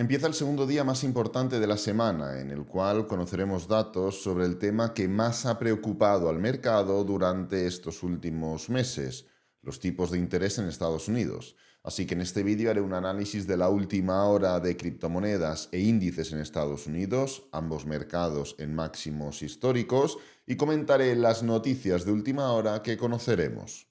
Empieza el segundo día más importante de la semana, en el cual conoceremos datos sobre el tema que más ha preocupado al mercado durante estos últimos meses, los tipos de interés en Estados Unidos. Así que en este vídeo haré un análisis de la última hora de criptomonedas e índices en Estados Unidos, ambos mercados en máximos históricos, y comentaré las noticias de última hora que conoceremos.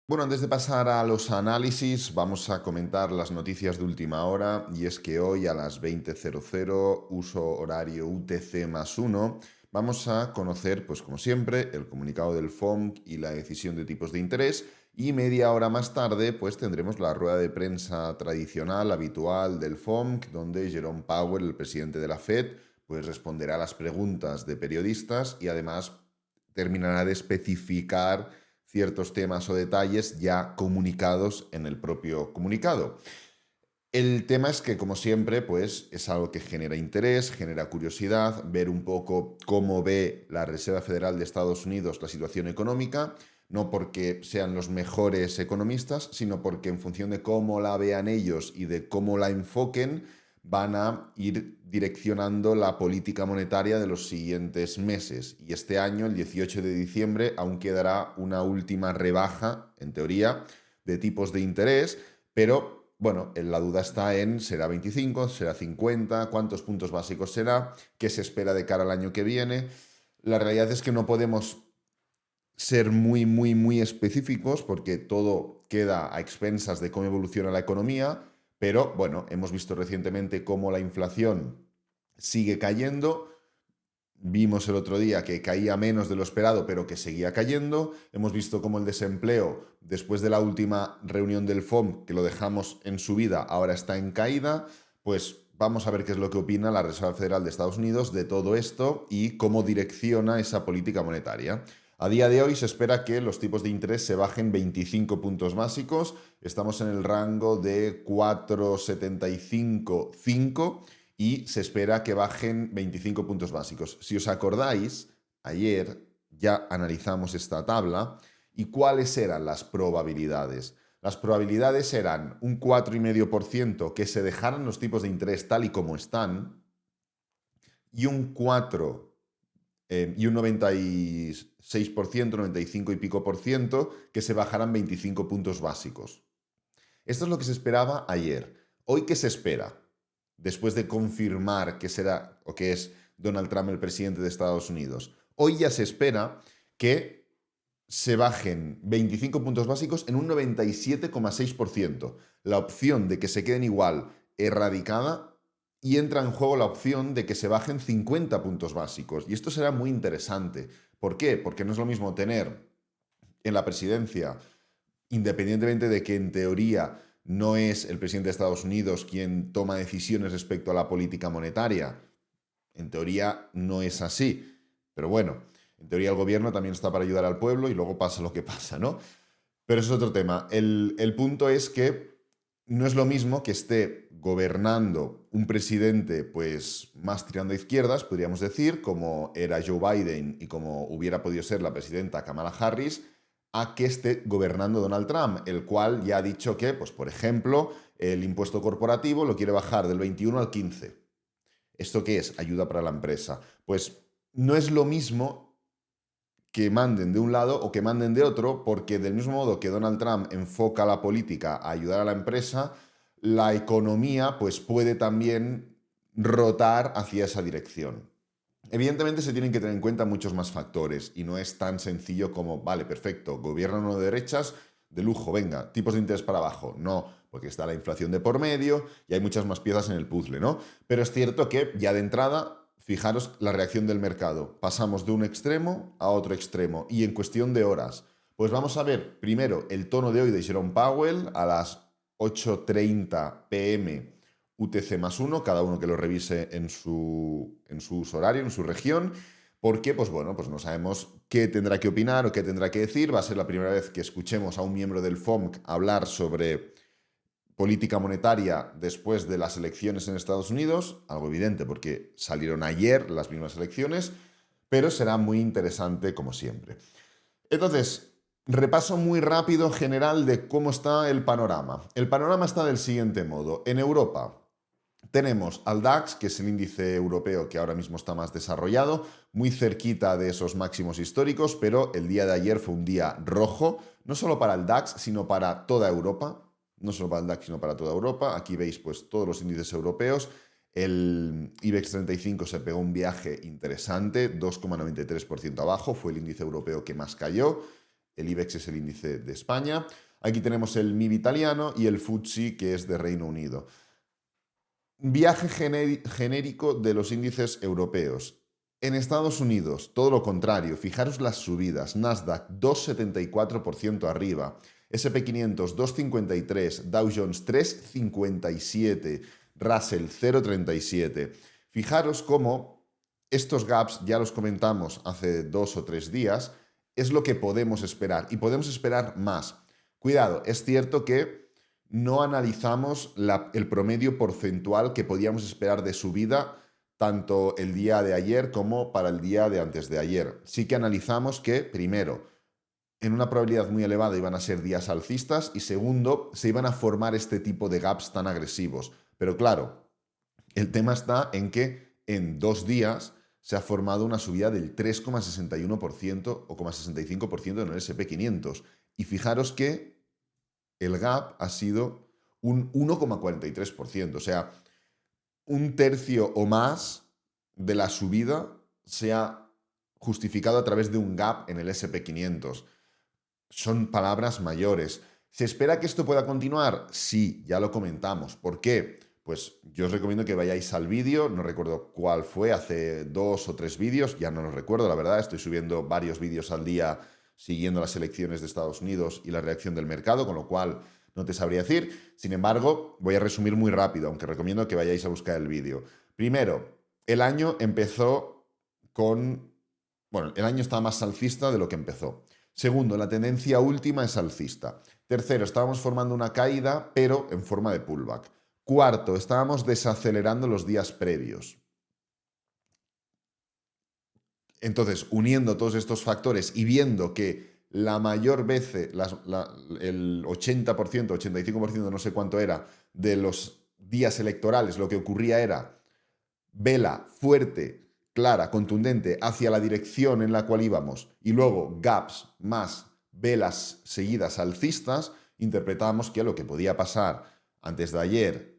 Bueno, antes de pasar a los análisis, vamos a comentar las noticias de última hora y es que hoy a las 20:00, uso horario UTC más uno, vamos a conocer, pues como siempre, el comunicado del FOMC y la decisión de tipos de interés y media hora más tarde, pues tendremos la rueda de prensa tradicional, habitual del FOMC, donde Jerome Powell, el presidente de la Fed, pues responderá a las preguntas de periodistas y además terminará de especificar ciertos temas o detalles ya comunicados en el propio comunicado. El tema es que, como siempre, pues es algo que genera interés, genera curiosidad, ver un poco cómo ve la Reserva Federal de Estados Unidos la situación económica, no porque sean los mejores economistas, sino porque en función de cómo la vean ellos y de cómo la enfoquen, van a ir direccionando la política monetaria de los siguientes meses. Y este año, el 18 de diciembre, aún quedará una última rebaja, en teoría, de tipos de interés, pero bueno, la duda está en, ¿será 25? ¿Será 50? ¿Cuántos puntos básicos será? ¿Qué se espera de cara al año que viene? La realidad es que no podemos ser muy específicos porque todo queda a expensas de cómo evoluciona la economía, pero bueno, hemos visto recientemente cómo la inflación sigue cayendo. Vimos el otro día que caía menos de lo esperado, pero que seguía cayendo. Hemos visto cómo el desempleo, después de la última reunión del FOMC, que lo dejamos en subida, ahora está en caída. Pues vamos a ver qué es lo que opina la Reserva Federal de Estados Unidos de todo esto y cómo direcciona esa política monetaria. A día de hoy se espera que los tipos de interés se bajen 25 puntos básicos. Estamos en el rango de 4,75-5 y se espera que bajen 25 puntos básicos. Si os acordáis, ayer ya analizamos esta tabla y cuáles eran las probabilidades. Las probabilidades eran un 4,5% que se dejaran los tipos de interés tal y como están y un 4 y un 96%, 95 y pico por ciento que se bajaran 25 puntos básicos. Esto es lo que se esperaba ayer. ¿Hoy qué se espera? Después de confirmar que será o que es Donald Trump el presidente de Estados Unidos. Hoy ya se espera que se bajen 25 puntos básicos en un 97,6%. La opción de que se queden igual erradicada y entra en juego la opción de que se bajen 50 puntos básicos. Y esto será muy interesante. ¿Por qué? Porque no es lo mismo tener en la presidencia, independientemente de que en teoría no es el presidente de Estados Unidos quien toma decisiones respecto a la política monetaria. En teoría no es así. Pero bueno, en teoría el gobierno también está para ayudar al pueblo y luego pasa lo que pasa, ¿no? Pero eso es otro tema. El punto es que no es lo mismo que esté gobernando un presidente pues más tirando a izquierdas, podríamos decir, como era Joe Biden y como hubiera podido ser la presidenta Kamala Harris, a que esté gobernando Donald Trump, el cual ya ha dicho que, pues por ejemplo, el impuesto corporativo lo quiere bajar del 21 al 15. ¿Esto qué es? Ayuda para la empresa. Pues no es lo mismo que manden de un lado o que manden de otro, porque del mismo modo que Donald Trump enfoca la política a ayudar a la empresa, la economía pues puede también rotar hacia esa dirección. Evidentemente se tienen que tener en cuenta muchos más factores y no es tan sencillo como, vale, perfecto, gobierno de derechas, de lujo, venga, tipos de interés para abajo. No, porque está la inflación de por medio y hay muchas más piezas en el puzzle, ¿no? Pero es cierto que ya de entrada, fijaros la reacción del mercado. Pasamos de un extremo a otro extremo y en cuestión de horas. Pues vamos a ver primero el tono de hoy de Jerome Powell a las 8:30 pm UTC más uno, cada uno que lo revise en su uso horario, en su región, porque, pues bueno, pues no sabemos qué tendrá que opinar o qué tendrá que decir. Va a ser la primera vez que escuchemos a un miembro del FOMC hablar sobre política monetaria después de las elecciones en Estados Unidos, algo evidente porque salieron ayer las mismas elecciones, pero será muy interesante como siempre. Entonces, Repaso muy rápido general de cómo está el panorama. El panorama está del siguiente modo. En Europa tenemos al DAX, que es el índice europeo que ahora mismo está más desarrollado, muy cerquita de esos máximos históricos, pero el día de ayer fue un día rojo, no solo para el DAX, sino para toda Europa. No solo para el DAX, sino para toda Europa. Aquí veis pues todos los índices europeos. El IBEX 35 se pegó un viaje interesante, 2,93% abajo, fue el índice europeo que más cayó. El IBEX es el índice de España. Aquí tenemos el MIB italiano y el FTSE, que es de Reino Unido. Viaje genérico de los índices europeos. En Estados Unidos, todo lo contrario, fijaros las subidas. Nasdaq 2,74% arriba, SP500 2,53, Dow Jones 3,57, Russell 0,37. Fijaros cómo estos gaps, ya los comentamos hace 2 o 3 días, es lo que podemos esperar y podemos esperar más. Cuidado, es cierto que no analizamos el promedio porcentual que podíamos esperar de subida tanto el día de ayer como para el día de antes de ayer. Sí que analizamos que, primero, en una probabilidad muy elevada iban a ser días alcistas y segundo, se iban a formar este tipo de gaps tan agresivos. Pero claro, el tema está en que en 2 días se ha formado una subida del 3,61% o 0,65% en el SP500. Y fijaros que el gap ha sido un 1,43%. O sea, un tercio o más de la subida se ha justificado a través de un gap en el SP500. Son palabras mayores. ¿Se espera que esto pueda continuar? Sí, ya lo comentamos. ¿Por qué? Pues yo os recomiendo que vayáis al vídeo, no recuerdo cuál fue, hace 2 o 3 vídeos, ya no los recuerdo, la verdad, estoy subiendo varios vídeos al día siguiendo las elecciones de Estados Unidos y la reacción del mercado, con lo cual no te sabría decir. Sin embargo, voy a resumir muy rápido, aunque recomiendo que vayáis a buscar el vídeo. Primero, el año empezó con... Bueno, el año está más alcista de lo que empezó. Segundo, la tendencia última es alcista. Tercero, estábamos formando una caída, pero en forma de pullback. Cuarto, estábamos desacelerando los días previos. Entonces, uniendo todos estos factores y viendo que la mayor vez, el 80%, 85%, no sé cuánto era, de los días electorales, lo que ocurría era vela fuerte, clara, contundente hacia la dirección en la cual íbamos y luego gaps más velas seguidas alcistas, interpretábamos que lo que podía pasar antes de ayer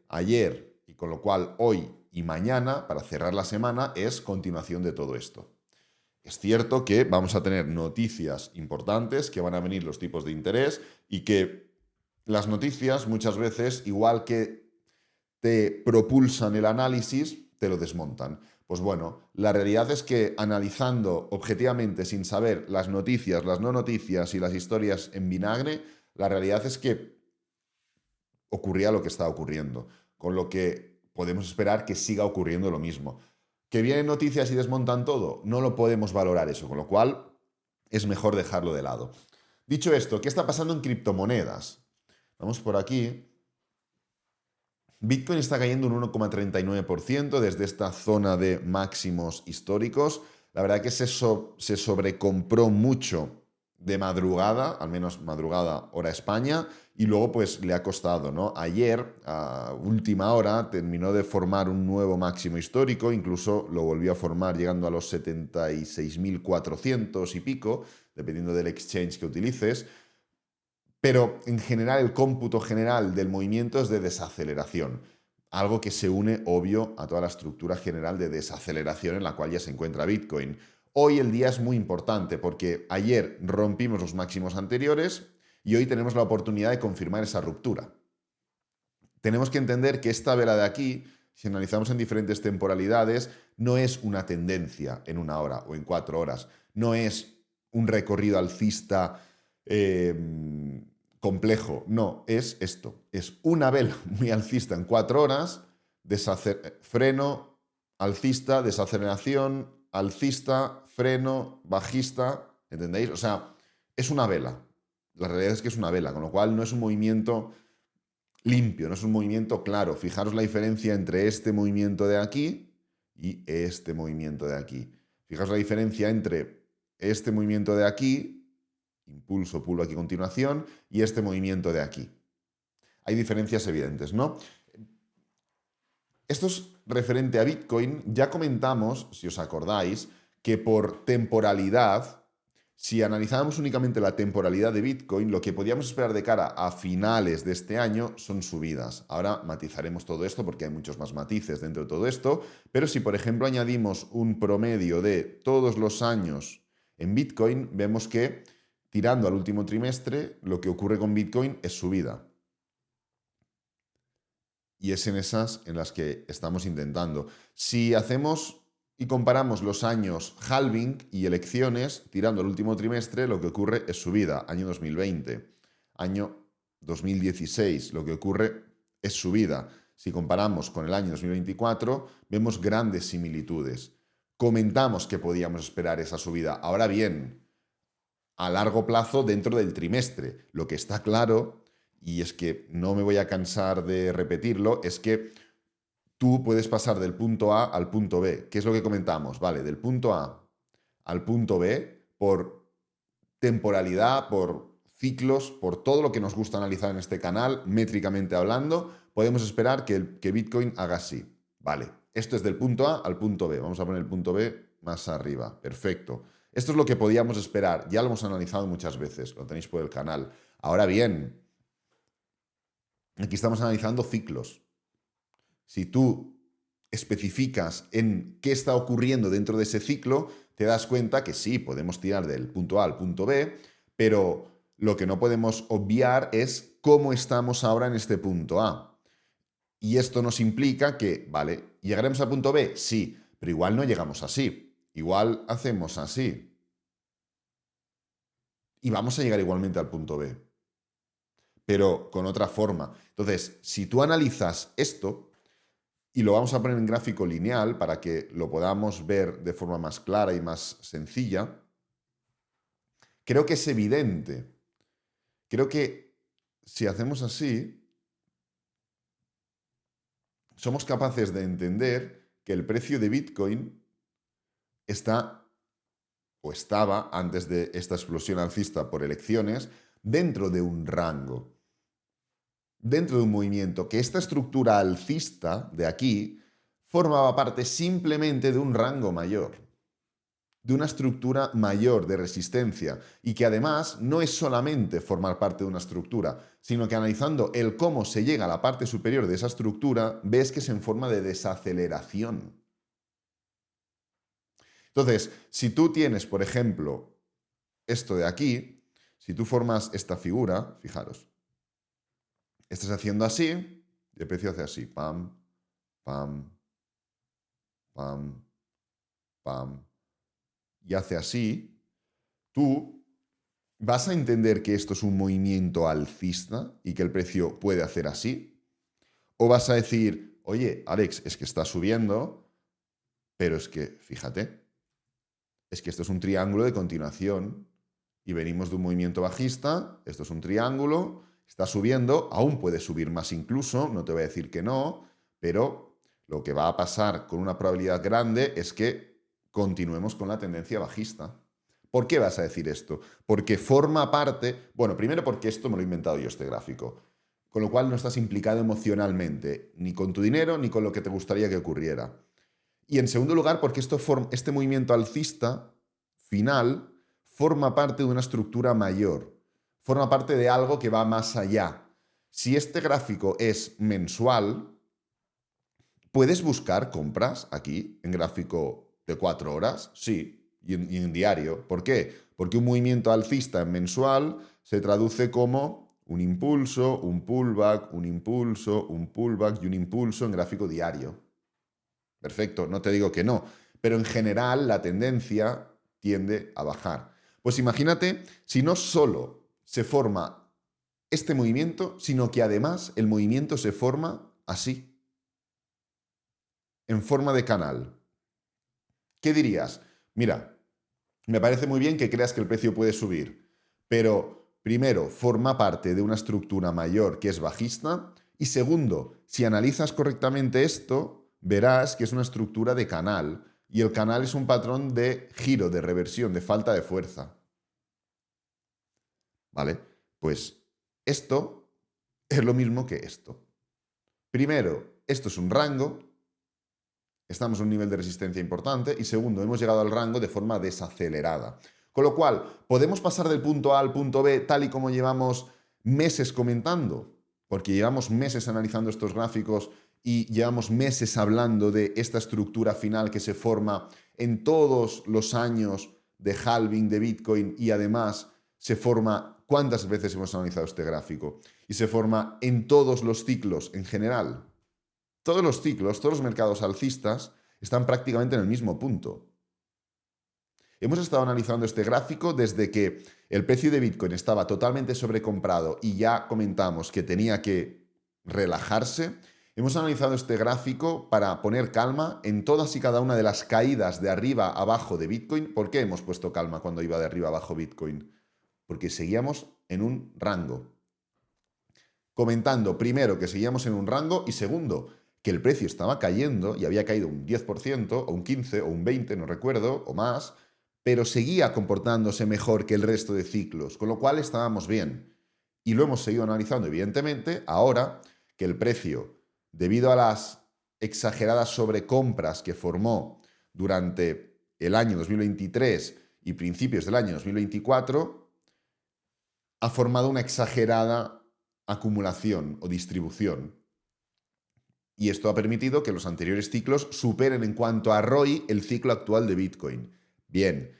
y con lo cual hoy y mañana, para cerrar la semana, es continuación de todo esto. Es cierto que vamos a tener noticias importantes, que van a venir los tipos de interés y que las noticias muchas veces, igual que te propulsan el análisis, te lo desmontan. Pues bueno, la realidad es que analizando objetivamente, sin saber las noticias, las no noticias y las historias en vinagre, la realidad es que ocurría lo que está ocurriendo, con lo que podemos esperar que siga ocurriendo lo mismo. ¿Que vienen noticias y desmontan todo? No lo podemos valorar eso, con lo cual es mejor dejarlo de lado. Dicho esto, ¿qué está pasando en criptomonedas? Vamos por aquí. Bitcoin está cayendo un 1,39% desde esta zona de máximos históricos. La verdad que se sobrecompró mucho de madrugada, al menos madrugada hora España, y luego pues le ha costado, ¿no? Ayer, a última hora, terminó de formar un nuevo máximo histórico, incluso lo volvió a formar llegando a los 76.400 y pico, dependiendo del exchange que utilices. Pero en general el cómputo general del movimiento es de desaceleración, algo que se une, obvio, a toda la estructura general de desaceleración en la cual ya se encuentra Bitcoin. Hoy el día es muy importante porque ayer rompimos los máximos anteriores y hoy tenemos la oportunidad de confirmar esa ruptura. Tenemos que entender que esta vela de aquí, si analizamos en diferentes temporalidades, no es una tendencia en 1 hora o en 4 horas, no es un recorrido alcista complejo, no, es esto, es una vela muy alcista en 4 horas, freno, alcista, desaceleración, alcista, freno, bajista, ¿entendéis? O sea, es una vela, la realidad es que es una vela, con lo cual no es un movimiento limpio, no es un movimiento claro. Fijaros la diferencia entre este movimiento de aquí y este movimiento de aquí. Fijaos la diferencia entre este movimiento de aquí impulso, pullback y continuación, y este movimiento de aquí. Hay diferencias evidentes, ¿no? Esto es referente a Bitcoin. Ya comentamos, si os acordáis, que por temporalidad, si analizábamos únicamente la temporalidad de Bitcoin, lo que podíamos esperar de cara a finales de este año son subidas. Ahora matizaremos todo esto porque hay muchos más matices dentro de todo esto, pero si por ejemplo añadimos un promedio de todos los años en Bitcoin, vemos que tirando al último trimestre, lo que ocurre con Bitcoin es subida. Y es en esas en las que estamos intentando. Si hacemos y comparamos los años halving y elecciones, tirando el último trimestre, lo que ocurre es subida. Año 2020, año 2016, lo que ocurre es subida. Si comparamos con el año 2024, vemos grandes similitudes. Comentamos que podíamos esperar esa subida. Ahora bien, a largo plazo dentro del trimestre. Lo que está claro, y es que no me voy a cansar de repetirlo, es que tú puedes pasar del punto A al punto B. ¿Qué es lo que comentamos? Vale, del punto A al punto B por temporalidad, por ciclos, por todo lo que nos gusta analizar en este canal, métricamente hablando, podemos esperar que Bitcoin haga así. Vale, esto es del punto A al punto B. Vamos a poner el punto B más arriba. Perfecto. Esto es lo que podíamos esperar. Ya lo hemos analizado muchas veces. Lo tenéis por el canal. Ahora bien, aquí estamos analizando ciclos. Si tú especificas en qué está ocurriendo dentro de ese ciclo, te das cuenta que sí, podemos tirar del punto A al punto B, pero lo que no podemos obviar es cómo estamos ahora en este punto A. Y esto nos implica que, vale, ¿llegaremos al punto B? Sí, pero igual no llegamos así. Igual hacemos así. Y vamos a llegar igualmente al punto B, pero con otra forma. Entonces, si tú analizas esto, y lo vamos a poner en gráfico lineal para que lo podamos ver de forma más clara y más sencilla, creo que es evidente. Creo que si hacemos así, somos capaces de entender que el precio de Bitcoin está o estaba, antes de esta explosión alcista por elecciones, dentro de un rango, dentro de un movimiento, que esta estructura alcista de aquí formaba parte simplemente de un rango mayor, de una estructura mayor de resistencia, y que además no es solamente formar parte de una estructura, sino que analizando el cómo se llega a la parte superior de esa estructura, ves que es en forma de desaceleración. Entonces, si tú tienes, por ejemplo, esto de aquí, si tú formas esta figura, fijaros, estás haciendo así, y el precio hace así, pam, pam, pam, pam, y hace así, tú vas a entender que esto es un movimiento alcista y que el precio puede hacer así, o vas a decir, oye, Alex, es que está subiendo, pero es que, fíjate, es que esto es un triángulo de continuación y venimos de un movimiento bajista, esto es un triángulo, está subiendo, aún puede subir más incluso, no te voy a decir que no, pero lo que va a pasar con una probabilidad grande es que continuemos con la tendencia bajista. ¿Por qué vas a decir esto? Porque forma parte, bueno, primero porque esto me lo he inventado yo, este gráfico, con lo cual no estás implicado emocionalmente, ni con tu dinero, ni con lo que te gustaría que ocurriera. Y en segundo lugar, porque este movimiento alcista final forma parte de una estructura mayor, forma parte de algo que va más allá. Si este gráfico es mensual, ¿puedes buscar compras aquí en gráfico de 4 horas? Sí, y en diario. ¿Por qué? Porque un movimiento alcista en mensual se traduce como un impulso, un pullback, un impulso, un pullback y un impulso en gráfico diario. Perfecto, no te digo que no, pero en general la tendencia tiende a bajar. Pues imagínate si no solo se forma este movimiento, sino que además el movimiento se forma así, en forma de canal. ¿Qué dirías? Mira, me parece muy bien que creas que el precio puede subir, pero primero, forma parte de una estructura mayor que es bajista, y segundo, si analizas correctamente esto, verás que es una estructura de canal, y el canal es un patrón de giro, de reversión, de falta de fuerza. ¿vale? Pues esto es lo mismo que esto. Primero, esto es un rango, estamos en un nivel de resistencia importante, y segundo, hemos llegado al rango de forma desacelerada. Con lo cual, ¿podemos pasar del punto A al punto B tal y como llevamos meses comentando? Porque llevamos meses analizando estos gráficos y llevamos meses hablando de esta estructura final que se forma en todos los años de halving de Bitcoin, y además se forma, ¿cuántas veces hemos analizado este gráfico? Y se forma en todos los ciclos en general. Todos los ciclos, todos los mercados alcistas están prácticamente en el mismo punto. Hemos estado analizando este gráfico desde que el precio de Bitcoin estaba totalmente sobrecomprado y ya comentamos que tenía que relajarse. Hemos analizado este gráfico para poner calma en todas y cada una de las caídas de arriba a abajo de Bitcoin. ¿Por qué hemos puesto calma cuando iba de arriba a abajo Bitcoin? Porque seguíamos en un rango. Comentando primero que seguíamos en un rango y segundo, que el precio estaba cayendo y había caído un 10% o un 15% o un 20%, no recuerdo, o más, pero seguía comportándose mejor que el resto de ciclos, con lo cual estábamos bien. Y lo hemos seguido analizando, evidentemente, ahora que el precio, debido a las exageradas sobrecompras que formó durante el año 2023 y principios del año 2024, ha formado una exagerada acumulación o distribución. Y esto ha permitido que los anteriores ciclos superen en cuanto a ROI el ciclo actual de Bitcoin. Bien,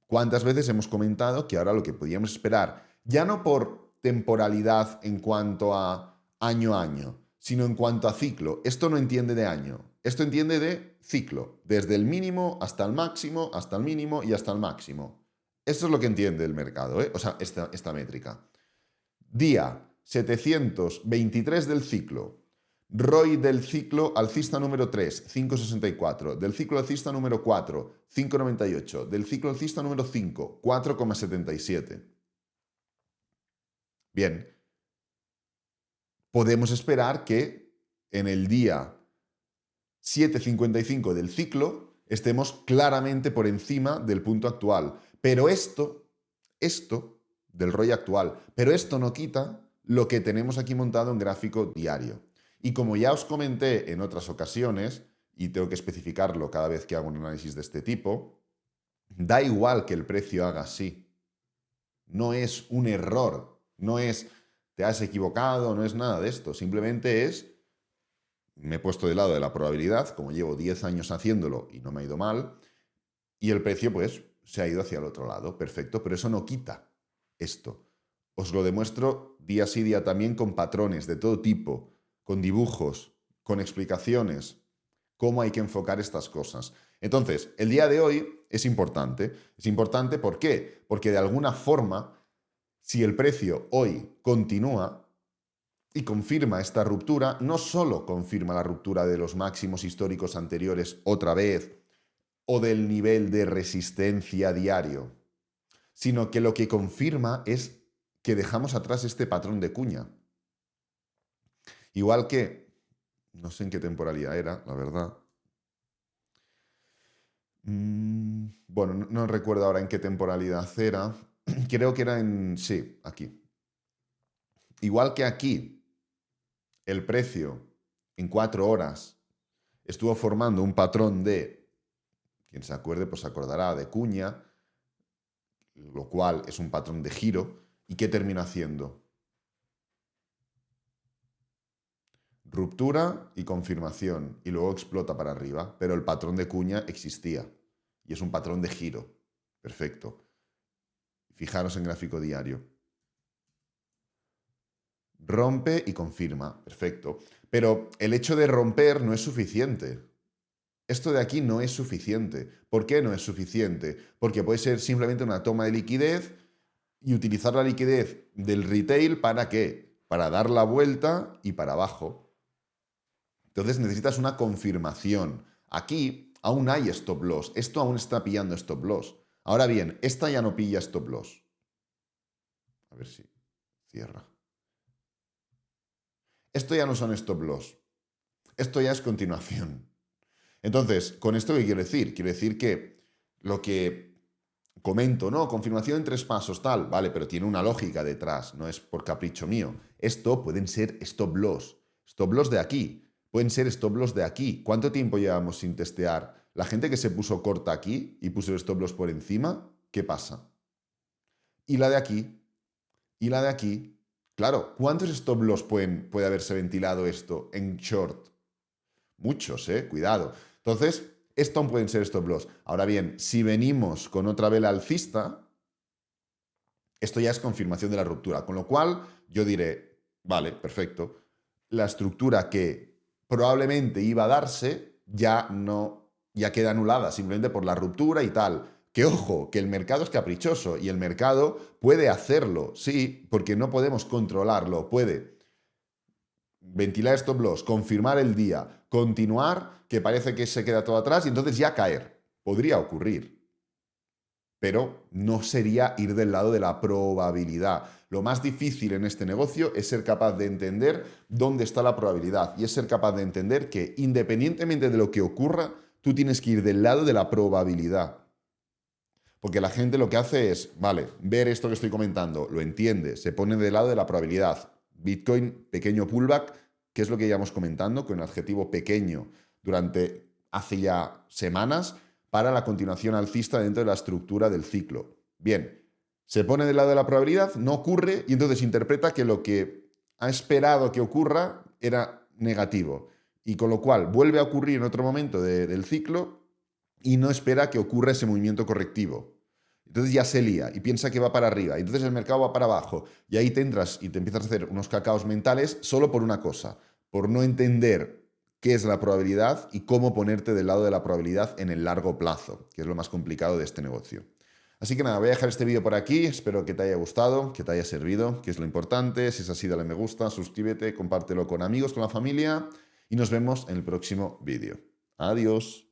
¿cuántas veces hemos comentado que ahora lo que podíamos esperar, ya no por temporalidad en cuanto a año, sino en cuanto a ciclo? Esto no entiende de año, esto entiende de ciclo, desde el mínimo hasta el máximo, hasta el mínimo y hasta el máximo. Esto es lo que entiende el mercado, ¿eh? O sea, esta métrica. Día 723 del ciclo. ROI del ciclo alcista número 3, 5,64. Del ciclo alcista número 4, 5,98. Del ciclo alcista número 5, 4,77. Bien, podemos esperar que en el día 7,55 del ciclo estemos claramente por encima del punto actual. Pero esto del ROI actual, pero esto no quita lo que tenemos aquí montado en gráfico diario. Y como ya os comenté en otras ocasiones, y tengo que especificarlo cada vez que hago un análisis de este tipo, da igual que el precio haga así. No es un error, no es te has equivocado, no es nada de esto. Simplemente es, me he puesto del lado de la probabilidad, como llevo 10 años haciéndolo y no me ha ido mal, y el precio pues se ha ido hacia el otro lado. Perfecto, pero eso no quita esto. Os lo demuestro día sí día también con patrones de todo tipo, con dibujos, con explicaciones, cómo hay que enfocar estas cosas. Entonces, el día de hoy es importante. Es importante, ¿por qué? Porque de alguna forma, si el precio hoy continúa y confirma esta ruptura, no solo confirma la ruptura de los máximos históricos anteriores otra vez, o del nivel de resistencia diario, sino que lo que confirma es que dejamos atrás este patrón de cuña. Igual que, no sé en qué temporalidad era, la verdad. Bueno, no recuerdo ahora en qué temporalidad era. Creo que era en, sí, aquí. Igual que aquí, el precio en 4 horas estuvo formando un patrón de, quien se acuerde, pues se acordará, de cuña, lo cual es un patrón de giro. ¿Y qué termina haciendo? Ruptura y confirmación, y luego explota para arriba, pero el patrón de cuña existía, y es un patrón de giro. Perfecto. Fijaros en gráfico diario. Rompe y confirma, perfecto. Pero el hecho de romper no es suficiente. Esto de aquí no es suficiente. ¿Por qué no es suficiente? Porque puede ser simplemente una toma de liquidez y utilizar la liquidez del retail ¿para qué? Para dar la vuelta y para abajo. Entonces necesitas una confirmación. Aquí aún hay stop loss. Esto aún está pillando stop loss. Ahora bien, esta ya no pilla stop loss. A ver si cierra. Esto ya no son stop loss. Esto ya es continuación. Entonces, ¿con esto qué quiero decir? Quiero decir que lo que comento, ¿no? Confirmación en 3 pasos, tal. Vale, pero tiene una lógica detrás, no es por capricho mío. Esto pueden ser stop loss. Stop loss de aquí. Pueden ser stop loss de aquí. ¿Cuánto tiempo llevamos sin testear? La gente que se puso corta aquí y puso el stop loss por encima, ¿qué pasa? Y la de aquí, y la de aquí. Claro, ¿cuántos stop loss puede haberse ventilado esto en short? Muchos, cuidado. Entonces, esto aún pueden ser stop loss. Ahora bien, si venimos con otra vela alcista, esto ya es confirmación de la ruptura. Con lo cual, yo diré, vale, perfecto. La estructura que probablemente iba a darse ya no, ya queda anulada simplemente por la ruptura y tal. Que ojo, que el mercado es caprichoso y el mercado puede hacerlo, sí, porque no podemos controlarlo. Puede ventilar stop loss, confirmar el día, continuar, que parece que se queda todo atrás y entonces ya caer. Podría ocurrir, pero no sería ir del lado de la probabilidad. Lo más difícil en este negocio es ser capaz de entender dónde está la probabilidad y es ser capaz de entender que independientemente de lo que ocurra, tú tienes que ir del lado de la probabilidad. Porque la gente lo que hace es, vale, ver esto que estoy comentando, lo entiende, se pone del lado de la probabilidad. Bitcoin, pequeño pullback, que es lo que llevamos comentando, con el adjetivo pequeño durante hace ya semanas, para la continuación alcista dentro de la estructura del ciclo. Bien, se pone del lado de la probabilidad, no ocurre, y entonces interpreta que lo que ha esperado que ocurra era negativo. Y con lo cual vuelve a ocurrir en otro momento del ciclo y no espera que ocurra ese movimiento correctivo. Entonces ya se lía y piensa que va para arriba. Y entonces el mercado va para abajo. Y ahí te entras y te empiezas a hacer unos cacaos mentales solo por una cosa, por no entender qué es la probabilidad y cómo ponerte del lado de la probabilidad en el largo plazo, que es lo más complicado de este negocio. Así que nada, voy a dejar este vídeo por aquí, espero que te haya gustado, que te haya servido, que es lo importante. Si es así, dale me gusta, suscríbete, compártelo con amigos, con la familia y nos vemos en el próximo vídeo. Adiós.